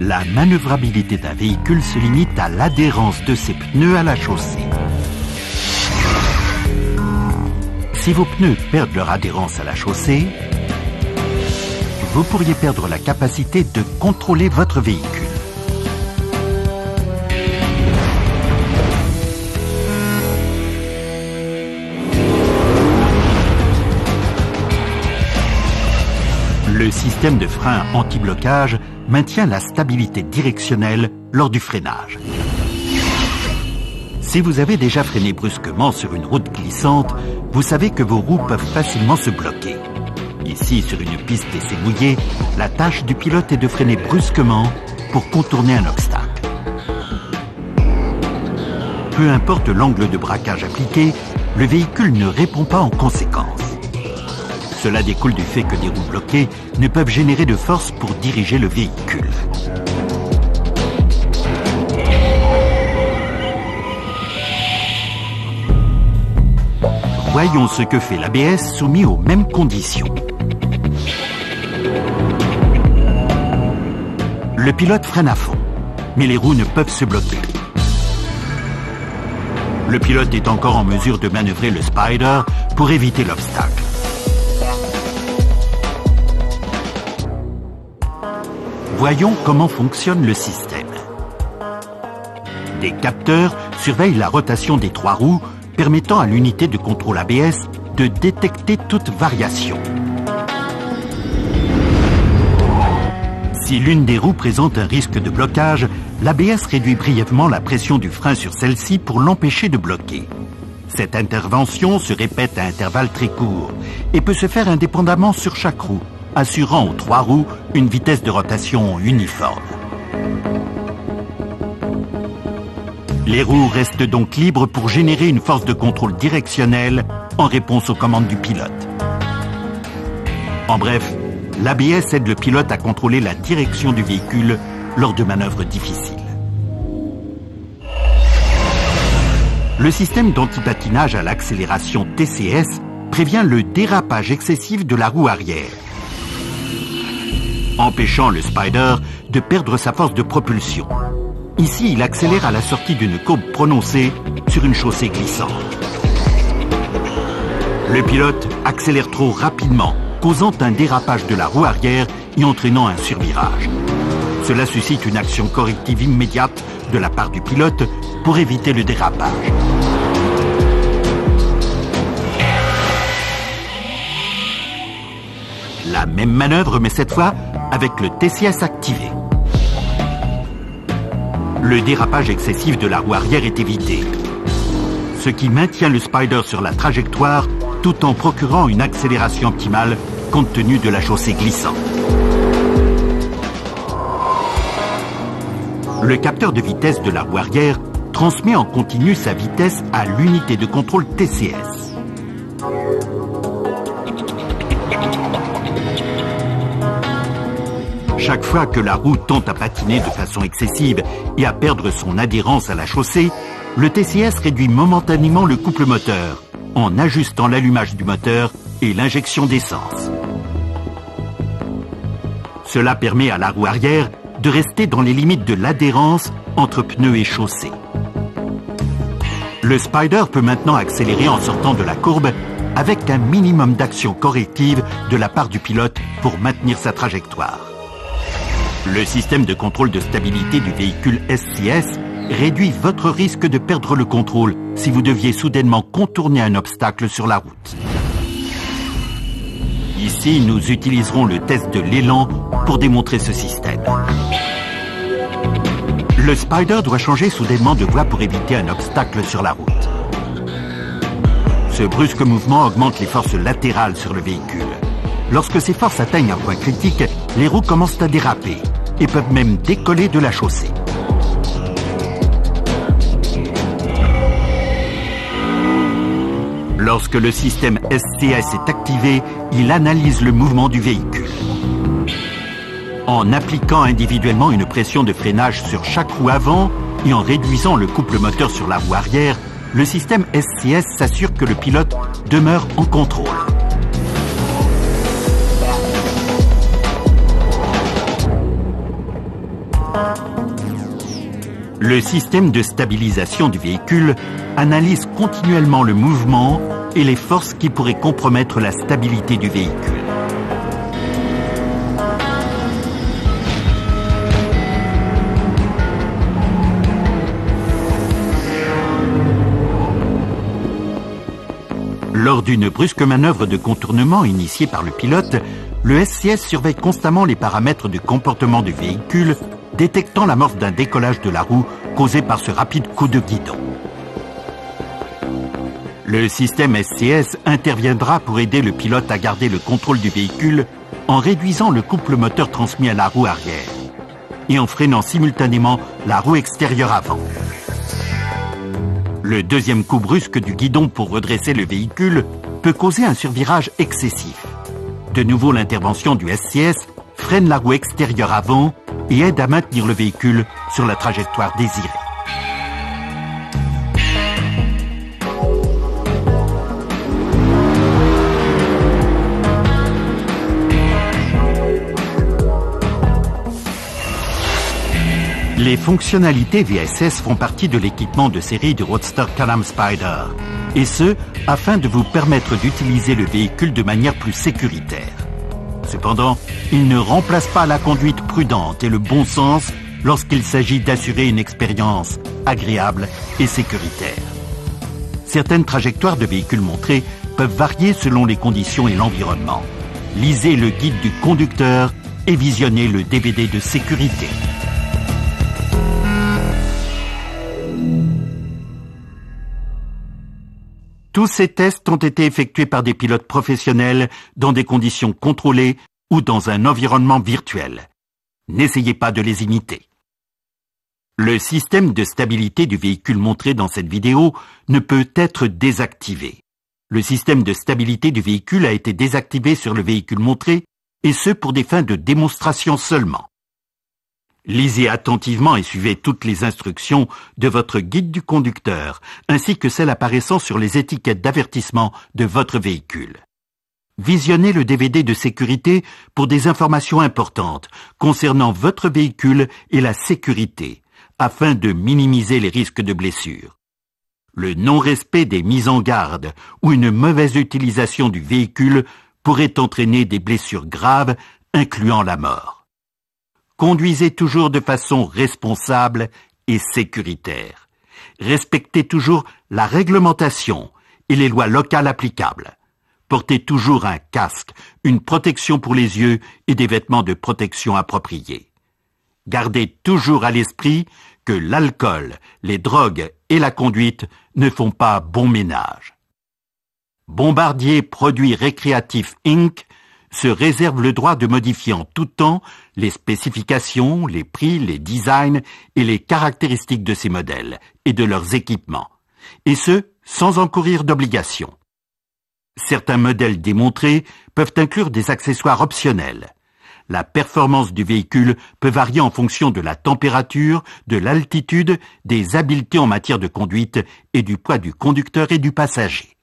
La manœuvrabilité d'un véhicule se limite à l'adhérence de ses pneus à la chaussée. Si vos pneus perdent leur adhérence à la chaussée, vous pourriez perdre la capacité de contrôler votre véhicule. Le système de frein anti-blocage maintient la stabilité directionnelle lors du freinage. Si vous avez déjà freiné brusquement sur une route glissante, vous savez que vos roues peuvent facilement se bloquer. Ici, sur une piste d'essai mouillé, la tâche du pilote est de freiner brusquement pour contourner un obstacle. Peu importe l'angle de braquage appliqué, le véhicule ne répond pas en conséquence. Cela découle du fait que des roues bloquées ne peuvent générer de force pour diriger le véhicule. Voyons ce que fait l'ABS soumis aux mêmes conditions. Le pilote freine à fond, mais les roues ne peuvent se bloquer. Le pilote est encore en mesure de manœuvrer le Spider pour éviter l'obstacle. Voyons comment fonctionne le système. Des capteurs surveillent la rotation des trois roues, permettant à l'unité de contrôle ABS de détecter toute variation. Si l'une des roues présente un risque de blocage, l'ABS réduit brièvement la pression du frein sur celle-ci pour l'empêcher de bloquer. Cette intervention se répète à intervalles très courts et peut se faire indépendamment sur chaque roue, assurant aux trois roues une vitesse de rotation uniforme. Les roues restent donc libres pour générer une force de contrôle directionnelle en réponse aux commandes du pilote. En bref, l'ABS aide le pilote à contrôler la direction du véhicule lors de manœuvres difficiles. Le système d'antipatinage à l'accélération TCS prévient le dérapage excessif de la roue arrière, empêchant le Spider de perdre sa force de propulsion. Ici, il accélère à la sortie d'une courbe prononcée sur une chaussée glissante. Le pilote accélère trop rapidement, causant un dérapage de la roue arrière et entraînant un survirage. Cela suscite une action corrective immédiate de la part du pilote pour éviter le dérapage. La même manœuvre, mais cette fois avec le TCS activé. Le dérapage excessif de la roue arrière est évité, ce qui maintient le Spider sur la trajectoire tout en procurant une accélération optimale compte tenu de la chaussée glissante. Le capteur de vitesse de la roue arrière transmet en continu sa vitesse à l'unité de contrôle TCS. Chaque fois que la roue tente à patiner de façon excessive et à perdre son adhérence à la chaussée, le TCS réduit momentanément le couple moteur en ajustant l'allumage du moteur et l'injection d'essence. Cela permet à la roue arrière de rester dans les limites de l'adhérence entre pneus et chaussée. Le Spider peut maintenant accélérer en sortant de la courbe avec un minimum d'action corrective de la part du pilote pour maintenir sa trajectoire. Le système de contrôle de stabilité du véhicule SCS réduit votre risque de perdre le contrôle si vous deviez soudainement contourner un obstacle sur la route. Ici, nous utiliserons le test de l'élan pour démontrer ce système. Le Spider doit changer soudainement de voie pour éviter un obstacle sur la route. Ce brusque mouvement augmente les forces latérales sur le véhicule. Lorsque ces forces atteignent un point critique, les roues commencent à déraper et peuvent même décoller de la chaussée. Lorsque le système SCS est activé, il analyse le mouvement du véhicule. En appliquant individuellement une pression de freinage sur chaque roue avant et en réduisant le couple moteur sur la roue arrière, le système SCS s'assure que le pilote demeure en contrôle. Le système de stabilisation du véhicule analyse continuellement le mouvement et les forces qui pourraient compromettre la stabilité du véhicule. Lors d'une brusque manœuvre de contournement initiée par le pilote, le SCS surveille constamment les paramètres de comportement du véhicule, détectant l'amorce d'un décollage de la roue causé par ce rapide coup de guidon. Le système SCS interviendra pour aider le pilote à garder le contrôle du véhicule en réduisant le couple moteur transmis à la roue arrière et en freinant simultanément la roue extérieure avant. Le deuxième coup brusque du guidon pour redresser le véhicule peut causer un survirage excessif. De nouveau, l'intervention du SCS freine la roue extérieure avant et aide à maintenir le véhicule sur la trajectoire désirée. Les fonctionnalités VSS font partie de l'équipement de série du Roadster Can-Am Spyder, et ce, afin de vous permettre d'utiliser le véhicule de manière plus sécuritaire. Cependant, il ne remplace pas la conduite prudente et le bon sens lorsqu'il s'agit d'assurer une expérience agréable et sécuritaire. Certaines trajectoires de véhicules montrés peuvent varier selon les conditions et l'environnement. Lisez le guide du conducteur et visionnez le DVD de sécurité. Tous ces tests ont été effectués par des pilotes professionnels dans des conditions contrôlées ou dans un environnement virtuel. N'essayez pas de les imiter. Le système de stabilité du véhicule montré dans cette vidéo ne peut être désactivé. Le système de stabilité du véhicule a été désactivé sur le véhicule montré, et ce pour des fins de démonstration seulement. Lisez attentivement et suivez toutes les instructions de votre guide du conducteur, ainsi que celles apparaissant sur les étiquettes d'avertissement de votre véhicule. Visionnez le DVD de sécurité pour des informations importantes concernant votre véhicule et la sécurité, afin de minimiser les risques de blessures. Le non-respect des mises en garde ou une mauvaise utilisation du véhicule pourrait entraîner des blessures graves, incluant la mort. Conduisez toujours de façon responsable et sécuritaire. Respectez toujours la réglementation et les lois locales applicables. Portez toujours un casque, une protection pour les yeux et des vêtements de protection appropriés. Gardez toujours à l'esprit que l'alcool, les drogues et la conduite ne font pas bon ménage. Bombardier Produits Récréatifs Inc. se réserve le droit de modifier en tout temps les spécifications, les prix, les designs et les caractéristiques de ces modèles et de leurs équipements, et ce, sans encourir d'obligations. Certains modèles démontrés peuvent inclure des accessoires optionnels. La performance du véhicule peut varier en fonction de la température, de l'altitude, des habiletés en matière de conduite et du poids du conducteur et du passager.